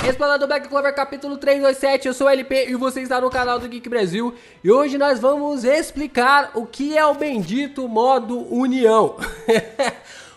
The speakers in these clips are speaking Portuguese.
Explanando Black Clover capítulo 327, eu sou o LP e você está no canal do Geek Brasil. E hoje nós vamos explicar o que é o bendito modo União.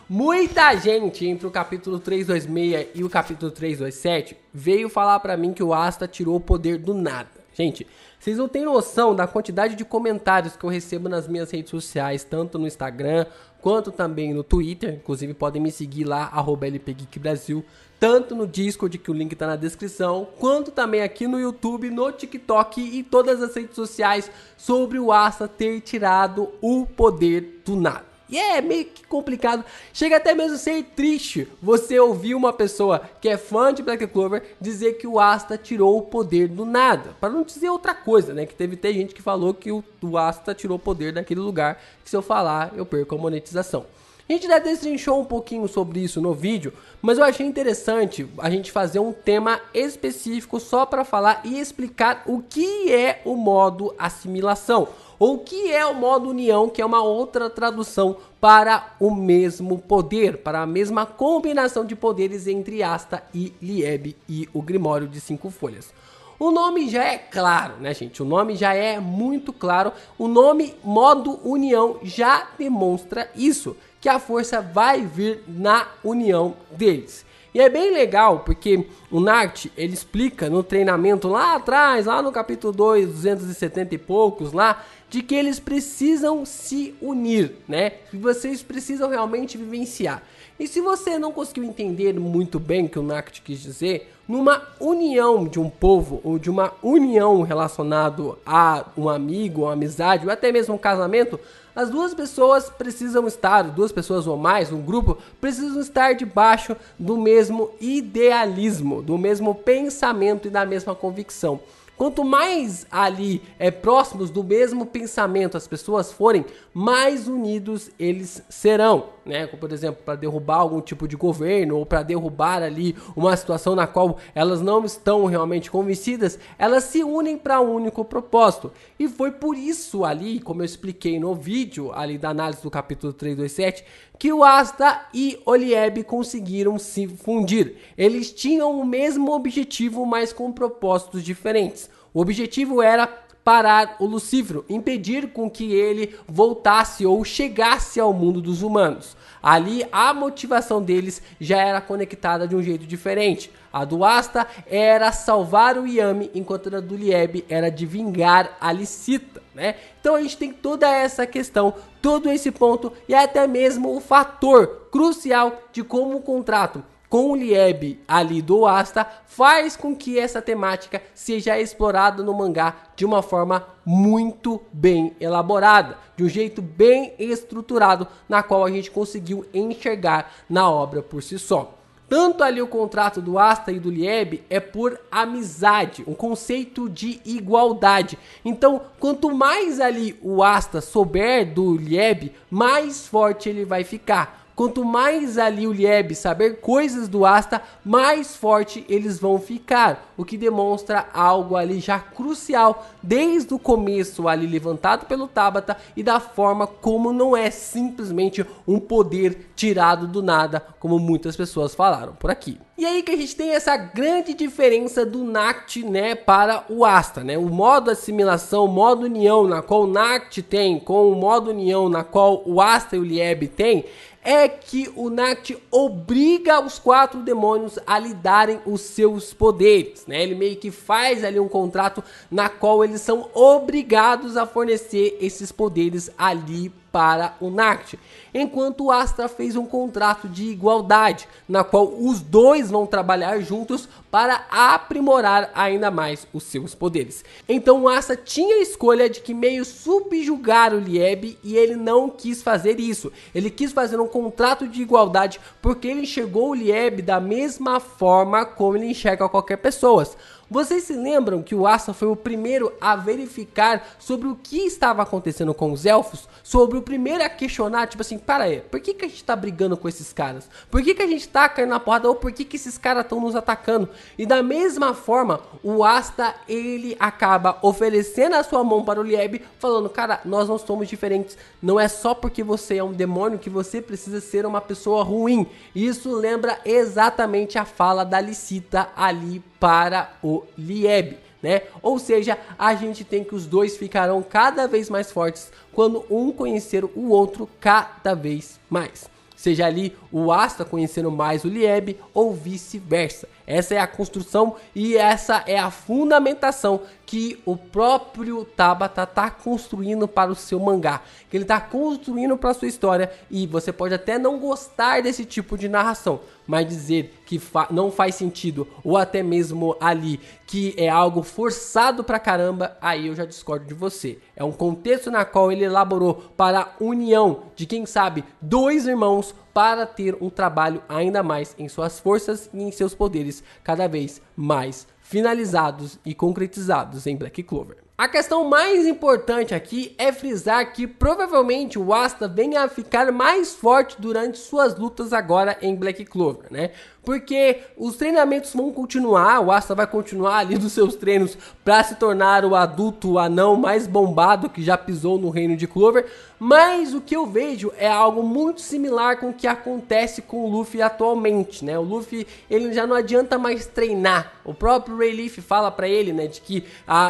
Muita gente entre o capítulo 326 e o capítulo 327 veio falar pra mim que o Asta tirou o poder do nada. Gente, vocês não têm noção da quantidade de comentários que eu recebo nas minhas redes sociais, tanto no Instagram quanto também no Twitter. Inclusive podem me seguir lá, @LPGeekBrasil, tanto no Discord, que o link tá na descrição, quanto também aqui no YouTube, no TikTok e todas as redes sociais, sobre o Asta ter tirado o poder do nada. E é meio que complicado, chega até mesmo a ser triste você ouvir uma pessoa que é fã de Black Clover dizer que o Asta tirou o poder do nada. Para não dizer outra coisa, né? Que teve gente que falou que o Asta tirou o poder daquele lugar, que se eu falar eu perco a monetização. A gente já destrinchou um pouquinho sobre isso no vídeo, mas eu achei interessante a gente fazer um tema específico só para falar e explicar o que é o modo assimilação, ou o que é o modo união, que é uma outra tradução para o mesmo poder, para a mesma combinação de poderes entre Asta e Lieb e o Grimório de 5 folhas. O nome já é claro, né, gente? O nome já é muito claro. O nome modo união já demonstra isso, que a força vai vir na união deles. E é bem legal porque o Nagt, ele explica no treinamento lá atrás, lá no capítulo 2, 270 e poucos lá, de que eles precisam se unir, né? Que vocês precisam realmente vivenciar. E se você não conseguiu entender muito bem o que o Nagt quis dizer, numa união de um povo ou de uma união relacionado a um amigo, uma amizade ou até mesmo um casamento, as duas pessoas precisam estar, duas pessoas ou mais, um grupo, precisam estar debaixo do mesmo idealismo, do mesmo pensamento e da mesma convicção. Quanto mais ali próximos do mesmo pensamento as pessoas forem, mais unidos eles serão, né? Como, por exemplo, para derrubar algum tipo de governo ou para derrubar ali uma situação na qual elas não estão realmente convencidas, elas se unem para um único propósito. E foi por isso ali, como eu expliquei no vídeo ali da análise do capítulo 327, que o Asta e o Lieb conseguiram se fundir. Eles tinham o mesmo objetivo, mas com propósitos diferentes. O objetivo era parar o Lucífero, impedir com que ele voltasse ou chegasse ao mundo dos humanos. Ali a motivação deles já era conectada de um jeito diferente. A do Asta era salvar o Yami, enquanto a do Lieb era de vingar a Licita, né? Então a gente tem toda essa questão, todo esse ponto e até mesmo o fator crucial de como o contrato com o Lieb ali do Asta faz com que essa temática seja explorada no mangá de uma forma muito bem elaborada, de um jeito bem estruturado, na qual a gente conseguiu enxergar na obra por si só. Tanto ali o contrato do Asta e do Lieb é por amizade, um conceito de igualdade. Então, quanto mais ali o Asta souber do Lieb, mais forte ele vai ficar. Quanto mais ali o Lieb saber coisas do Asta, mais forte eles vão ficar. O que demonstra algo ali já crucial desde o começo ali levantado pelo Tabata e da forma como não é simplesmente um poder tirado do nada, como muitas pessoas falaram por aqui. E aí que a gente tem essa grande diferença do Nagt, né, para o Asta, né? O modo assimilação, o modo união na qual o Nagt tem, com o modo união na qual o Asta e o Lieb tem, é que o Nagt obriga os 4 demônios a lhe darem os seus poderes, né? Ele meio que faz ali um contrato na qual eles são obrigados a fornecer esses poderes ali para o Nagt, enquanto o Asta fez um contrato de igualdade, na qual os dois vão trabalhar juntos para aprimorar ainda mais os seus poderes. Então o Asta tinha a escolha de que meio subjugar o Lieb e ele não quis fazer isso. Ele quis fazer um contrato de igualdade porque ele enxergou o Lieb da mesma forma como ele enxerga qualquer pessoa. Vocês se lembram que o Asta foi o primeiro a verificar sobre o que estava acontecendo com os elfos? Sobre o primeiro a questionar, tipo assim, para aí, por que a gente tá brigando com esses caras? Por que a gente tá caindo na porrada? Ou por que esses caras estão nos atacando? E da mesma forma, o Asta, ele acaba oferecendo a sua mão para o Lieb, falando, cara, nós não somos diferentes. Não é só porque você é um demônio que você precisa ser uma pessoa ruim. Isso lembra exatamente a fala da Licita ali para o Lieb, né? Ou seja, a gente tem que os dois ficarão cada vez mais fortes quando um conhecer o outro cada vez mais. Seja ali o Asta conhecendo mais o Lieb ou vice-versa. Essa é a construção e essa é a fundamentação que o próprio Tabata está construindo para o seu mangá. Que ele está construindo para a sua história e você pode até não gostar desse tipo de narração, mas dizer que não faz sentido ou até mesmo ali que é algo forçado pra caramba, aí eu já discordo de você. É um contexto na qual ele elaborou para a união de, quem sabe, dois irmãos para ter um trabalho ainda mais em suas forças e em seus poderes cada vez mais finalizados e concretizados em Black Clover. A questão mais importante aqui é frisar que provavelmente o Asta venha a ficar mais forte durante suas lutas agora em Black Clover, né? Porque os treinamentos vão continuar, o Asta vai continuar ali dos seus treinos para se tornar o adulto anão mais bombado que já pisou no reino de Clover, mas o que eu vejo é algo muito similar com o que acontece com o Luffy atualmente, né? O Luffy, ele já não adianta mais treinar. O próprio Rayleigh fala para ele, né, de que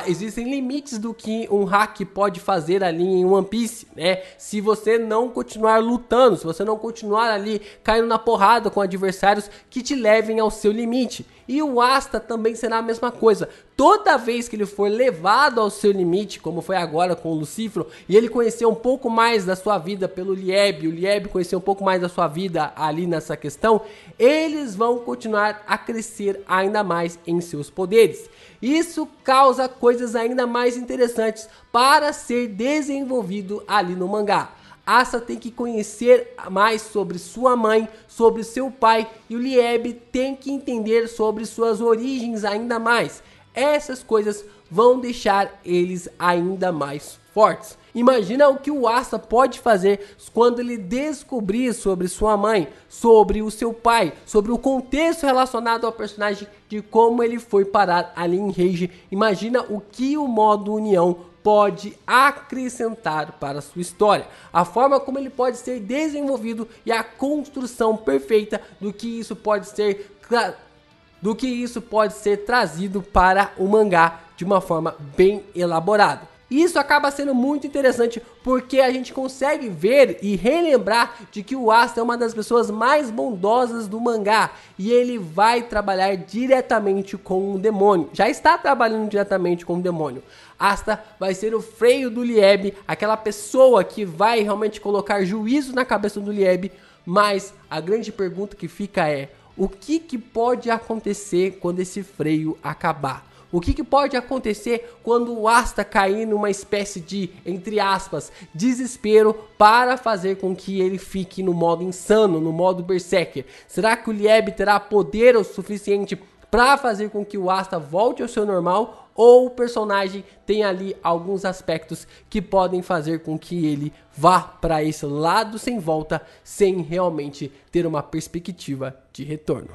existem limites do que um hack pode fazer ali em One Piece, né? Se você não continuar lutando, se você não continuar ali caindo na porrada com adversários que te levem ao seu limite. E o Asta também será a mesma coisa. Toda vez que ele for levado ao seu limite, como foi agora com o Lucifero, e ele conhecer um pouco mais da sua vida pelo Lieb, o Lieb conhecer um pouco mais da sua vida ali nessa questão, eles vão continuar a crescer ainda mais em seus poderes. Isso causa coisas ainda mais interessantes para ser desenvolvido ali no mangá. Asta tem que conhecer mais sobre sua mãe, sobre seu pai, e o Lieb tem que entender sobre suas origens ainda mais. Essas coisas vão deixar eles ainda mais fortes. Imagina o que o Asta pode fazer quando ele descobrir sobre sua mãe, sobre o seu pai, sobre o contexto relacionado ao personagem, de como ele foi parar ali em Rage. Imagina o que o modo União pode acrescentar para a sua história, a forma como ele pode ser desenvolvido e a construção perfeita do que isso pode ser trazido para o mangá de uma forma bem elaborada. Isso acaba sendo muito interessante porque a gente consegue ver e relembrar de que o Asta é uma das pessoas mais bondosas do mangá e ele vai trabalhar diretamente com o demônio. Já está trabalhando diretamente com o demônio. Asta vai ser o freio do Lieb, aquela pessoa que vai realmente colocar juízo na cabeça do Lieb, mas a grande pergunta que fica é: o que pode acontecer quando esse freio acabar? O que pode acontecer quando o Asta cair numa espécie de, entre aspas, desespero para fazer com que ele fique no modo insano, no modo berserker? Será que o Lieb terá poder o suficiente para fazer com que o Asta volte ao seu normal? Ou o personagem tem ali alguns aspectos que podem fazer com que ele vá para esse lado sem volta, sem realmente ter uma perspectiva de retorno?